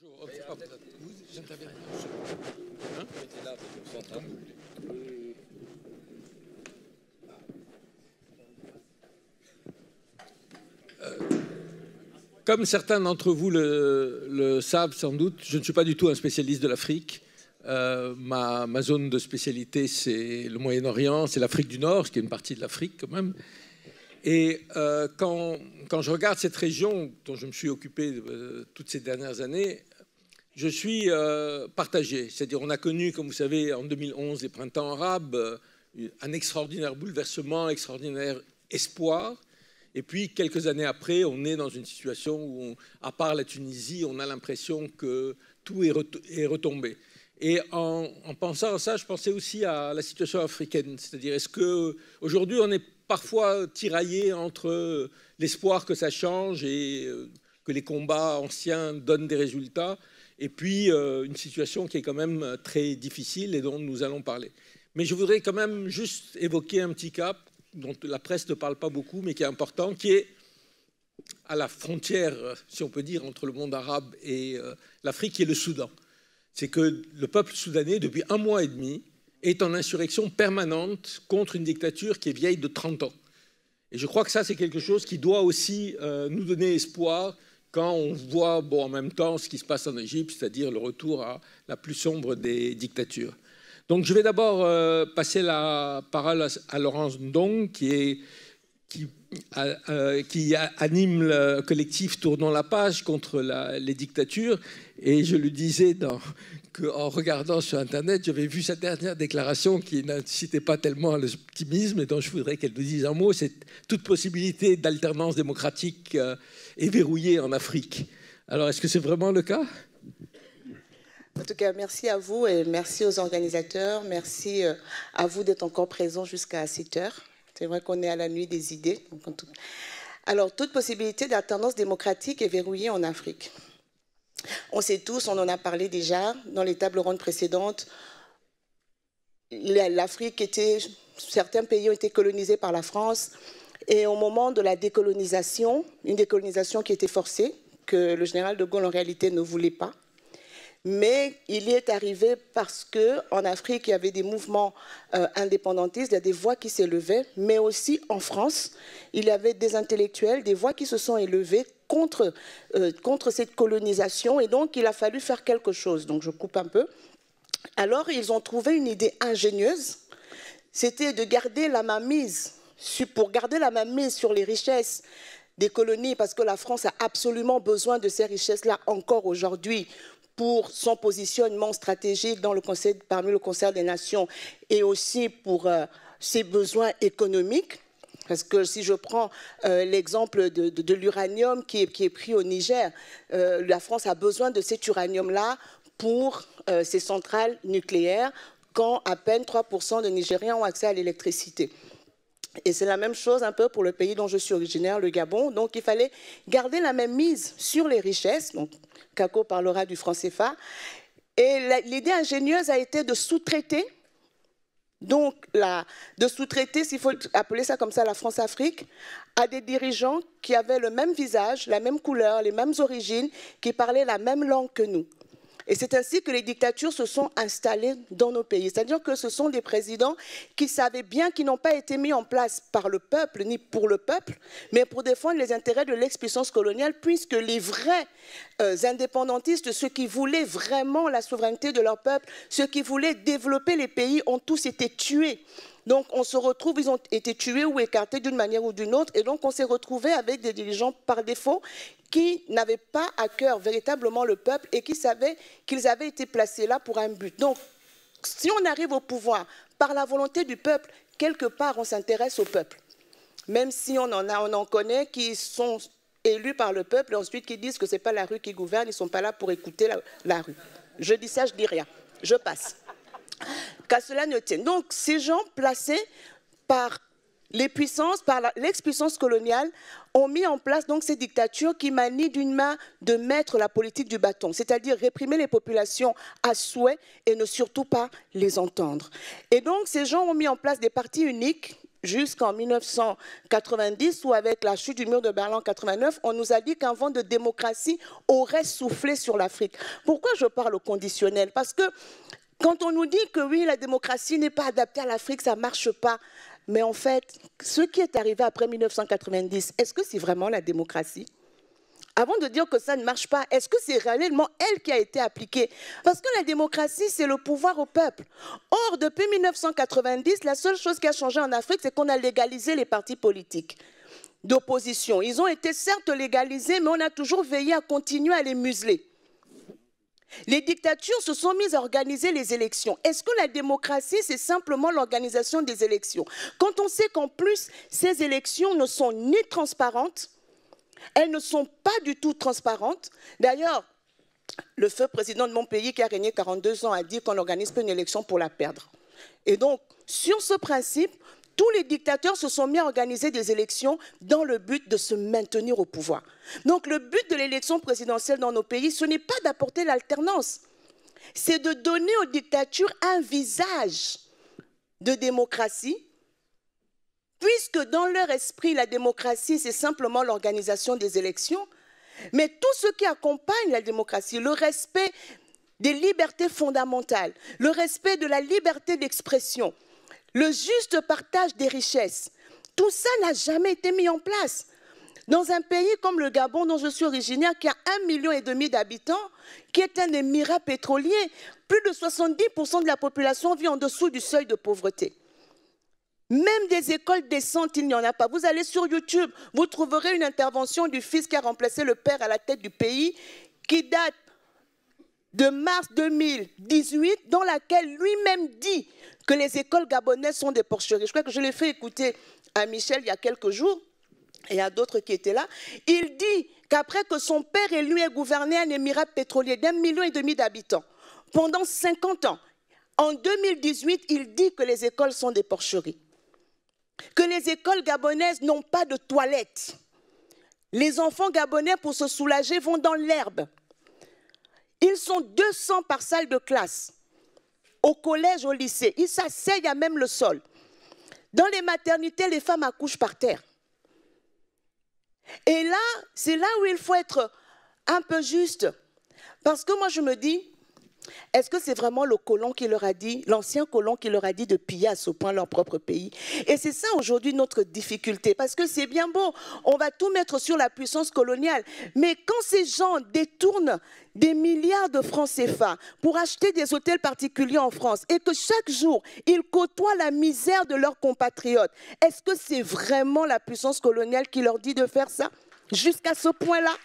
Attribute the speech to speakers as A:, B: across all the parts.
A: Vous intervenez. Comme certains d'entre vous le savent sans doute, je ne suis pas du tout un spécialiste de l'Afrique. Ma zone de spécialité, c'est le Moyen-Orient, c'est l'Afrique du Nord, ce qui est une partie de l'Afrique quand même. Et quand je regarde cette région dont je me suis occupé toutes ces dernières années, je suis partagé. C'est-à-dire on a connu, comme vous savez, en 2011, les printemps arabes, un extraordinaire bouleversement, extraordinaire espoir. Et puis, quelques années après, on est dans une situation où, à part la Tunisie, on a l'impression que tout est retombé. Et en pensant à ça, je pensais aussi à la situation africaine. C'est-à-dire, est-ce qu'aujourd'hui, on est parfois tiraillé entre l'espoir que ça change et que les combats anciens donnent des résultats, et puis une situation qui est quand même très difficile et dont nous allons parler. Mais je voudrais quand même juste évoquer un petit cas dont la presse ne parle pas beaucoup, mais qui est important, qui est à la frontière, si on peut dire, entre le monde arabe et l'Afrique, qui est le Soudan. C'est que le peuple soudanais, depuis 1 mois et demi, est en insurrection permanente contre une dictature qui est vieille de 30 ans. Et je crois que ça, c'est quelque chose qui doit aussi nous donner espoir quand on voit en même temps ce qui se passe en Égypte, c'est-à-dire le retour à la plus sombre des dictatures. Donc je vais d'abord passer la parole à Laurence Ndong, qui anime le collectif Tournons la page contre les dictatures. Et je lui disais qu'en regardant sur Internet, j'avais vu sa dernière déclaration qui n'incitait pas tellement à l'optimisme et dont je voudrais qu'elle nous dise un mot. C'est toute possibilité d'alternance démocratique est verrouillée en Afrique. Alors, est-ce que c'est vraiment le cas ?
B: En tout cas, merci à vous et merci aux organisateurs. Merci à vous d'être encore présents jusqu'à 7 heures. C'est vrai qu'on est à la nuit des idées. Alors, toute possibilité d'alternance démocratique est verrouillée en Afrique. On sait tous, on en a parlé déjà dans les tables rondes précédentes, l'Afrique certains pays ont été colonisés par la France et au moment de la décolonisation, une décolonisation qui était forcée, que le général de Gaulle en réalité ne voulait pas, mais il y est arrivé parce qu'en Afrique, il y avait des mouvements indépendantistes, il y a des voix qui s'élevaient, mais aussi en France, il y avait des intellectuels, des voix qui se sont élevées contre cette colonisation, et donc il a fallu faire quelque chose. Donc je coupe un peu. Alors ils ont trouvé une idée ingénieuse, c'était de garder la mainmise, pour garder la mainmise sur les richesses des colonies, parce que la France a absolument besoin de ces richesses-là encore aujourd'hui, pour son positionnement stratégique parmi le concert des nations et aussi pour ses besoins économiques. Parce que si je prends l'exemple de l'uranium qui est pris au Niger, la France a besoin de cet uranium-là pour ses centrales nucléaires, quand à peine 3% de Nigériens ont accès à l'électricité. Et c'est la même chose un peu pour le pays dont je suis originaire, le Gabon. Donc il fallait garder la même mise sur les richesses. Donc Kako parlera du franc CFA. Et l'idée ingénieuse a été de sous-traiter, s'il faut appeler ça comme ça, la France-Afrique, à des dirigeants qui avaient le même visage, la même couleur, les mêmes origines, qui parlaient la même langue que nous. Et c'est ainsi que les dictatures se sont installées dans nos pays. C'est-à-dire que ce sont des présidents qui savaient bien qu'ils n'ont pas été mis en place par le peuple, ni pour le peuple, mais pour défendre les intérêts de l'ex-puissance coloniale, puisque les vrais indépendantistes, ceux qui voulaient vraiment la souveraineté de leur peuple, ceux qui voulaient développer les pays, ont tous été tués. Donc on se retrouve, ils ont été tués ou écartés d'une manière ou d'une autre, et donc on s'est retrouvé avec des dirigeants par défaut qui n'avaient pas à cœur véritablement le peuple et qui savaient qu'ils avaient été placés là pour un but. Donc si on arrive au pouvoir par la volonté du peuple, quelque part on s'intéresse au peuple. Même si on en connaît qui sont élus par le peuple et ensuite qui disent que ce n'est pas la rue qui gouverne, ils ne sont pas là pour écouter la rue. Je dis ça, je dis rien. Je passe. Qu'à cela ne tienne. Donc, ces gens placés par les puissances, par l'ex-puissance coloniale, ont mis en place donc ces dictatures qui manient d'une main de maître la politique du bâton, c'est-à-dire réprimer les populations à souhait et ne surtout pas les entendre. Et donc, ces gens ont mis en place des partis uniques jusqu'en 1990, où avec la chute du mur de Berlin en 89, on nous a dit qu'un vent de démocratie aurait soufflé sur l'Afrique. Pourquoi je parle au conditionnel? Parce que quand on nous dit que oui, la démocratie n'est pas adaptée à l'Afrique, ça ne marche pas. Mais en fait, ce qui est arrivé après 1990, est-ce que c'est vraiment la démocratie? Avant de dire que ça ne marche pas, est-ce que c'est réellement elle qui a été appliquée? Parce que la démocratie, c'est le pouvoir au peuple. Or, depuis 1990, la seule chose qui a changé en Afrique, c'est qu'on a légalisé les partis politiques d'opposition. Ils ont été certes légalisés, mais on a toujours veillé à continuer à les museler. Les dictatures se sont mises à organiser les élections. Est-ce que la démocratie, c'est simplement l'organisation des élections? Quand on sait qu'en plus, ces élections ne sont ni transparentes, elles ne sont pas du tout transparentes. D'ailleurs, le feu président de mon pays qui a régné 42 ans a dit qu'on n'organise pas une élection pour la perdre. Et donc, sur ce principe, tous les dictateurs se sont mis à organiser des élections dans le but de se maintenir au pouvoir. Donc, le but de l'élection présidentielle dans nos pays, ce n'est pas d'apporter l'alternance. C'est de donner aux dictatures un visage de démocratie, puisque dans leur esprit, la démocratie, c'est simplement l'organisation des élections. Mais tout ce qui accompagne la démocratie, le respect des libertés fondamentales, le respect de la liberté d'expression, le juste partage des richesses, tout ça n'a jamais été mis en place. Dans un pays comme le Gabon, dont je suis originaire, qui a 1,5 million d'habitants, qui est un émirat pétrolier, plus de 70% de la population vit en dessous du seuil de pauvreté. Même des écoles décentes, il n'y en a pas. Vous allez sur YouTube, vous trouverez une intervention du fils qui a remplacé le père à la tête du pays, qui date de mars 2018, dans laquelle lui-même dit que les écoles gabonaises sont des porcheries. Je crois que je l'ai fait écouter à Michel il y a quelques jours, et à d'autres qui étaient là. Il dit qu'après que son père et lui aient gouverné un émirat pétrolier d'1,5 million d'habitants, pendant 50 ans, en 2018, il dit que les écoles sont des porcheries. Que les écoles gabonaises n'ont pas de toilettes. Les enfants gabonais, pour se soulager, vont dans l'herbe. Ils sont 200 par salle de classe. Au collège, au lycée, ils s'asseyent à même le sol. Dans les maternités, les femmes accouchent par terre. Et là, c'est là où il faut être un peu juste. Parce que moi, je me dis, est-ce que c'est vraiment le colon qui leur a dit, l'ancien colon qui leur a dit de piller à ce point leur propre pays? Et c'est ça aujourd'hui notre difficulté, parce que c'est bien beau, on va tout mettre sur la puissance coloniale, mais quand ces gens détournent des milliards de francs CFA pour acheter des hôtels particuliers en France et que chaque jour, ils côtoient la misère de leurs compatriotes, est-ce que c'est vraiment la puissance coloniale qui leur dit de faire ça? Jusqu'à ce point-là?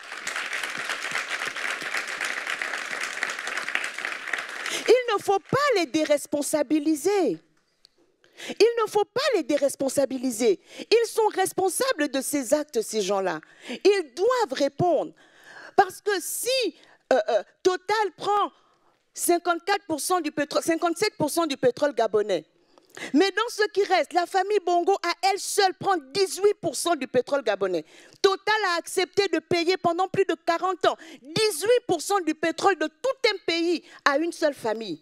B: Il ne faut pas les déresponsabiliser. Il ne faut pas les déresponsabiliser. Ils sont responsables de ces actes, ces gens-là. Ils doivent répondre. Parce que si Total prend 54% du pétrole, 57% du pétrole gabonais, mais dans ce qui reste, la famille Bongo à elle seule prend 18% du pétrole gabonais. Total a accepté de payer pendant plus de 40 ans 18% du pétrole de tout un pays à une seule famille.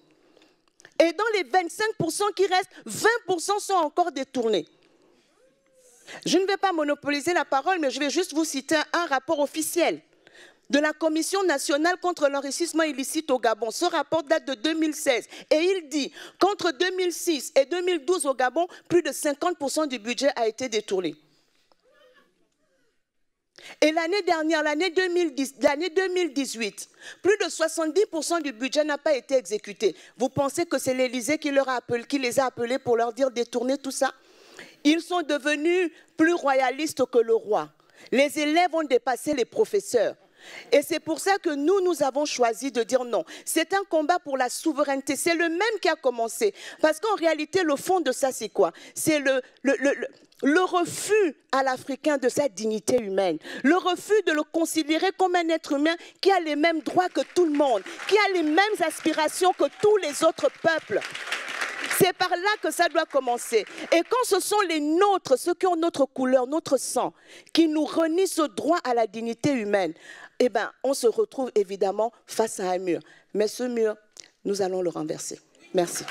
B: Et dans les 25% qui restent, 20% sont encore détournés. Je ne vais pas monopoliser la parole, mais je vais juste vous citer un rapport officiel de la Commission nationale contre l'enrichissement illicite au Gabon. Ce rapport date de 2016 et il dit qu'entre 2006 et 2012 au Gabon, plus de 50% du budget a été détourné. Et l'année dernière, l'année 2018, plus de 70% du budget n'a pas été exécuté. Vous pensez que c'est l'Élysée qui les a appelés pour leur dire détourner tout ça? Ils sont devenus plus royalistes que le roi. Les élèves ont dépassé les professeurs. Et c'est pour ça que nous avons choisi de dire non. C'est un combat pour la souveraineté. C'est le même qui a commencé. Parce qu'en réalité, le fond de ça, c'est quoi? C'est le refus à l'Africain de sa dignité humaine. Le refus de le considérer comme un être humain qui a les mêmes droits que tout le monde, qui a les mêmes aspirations que tous les autres peuples. C'est par là que ça doit commencer. Et quand ce sont les nôtres, ceux qui ont notre couleur, notre sang, qui nous renient ce droit à la dignité humaine, eh bien, on se retrouve évidemment face à un mur. Mais ce mur, nous allons le renverser. Merci.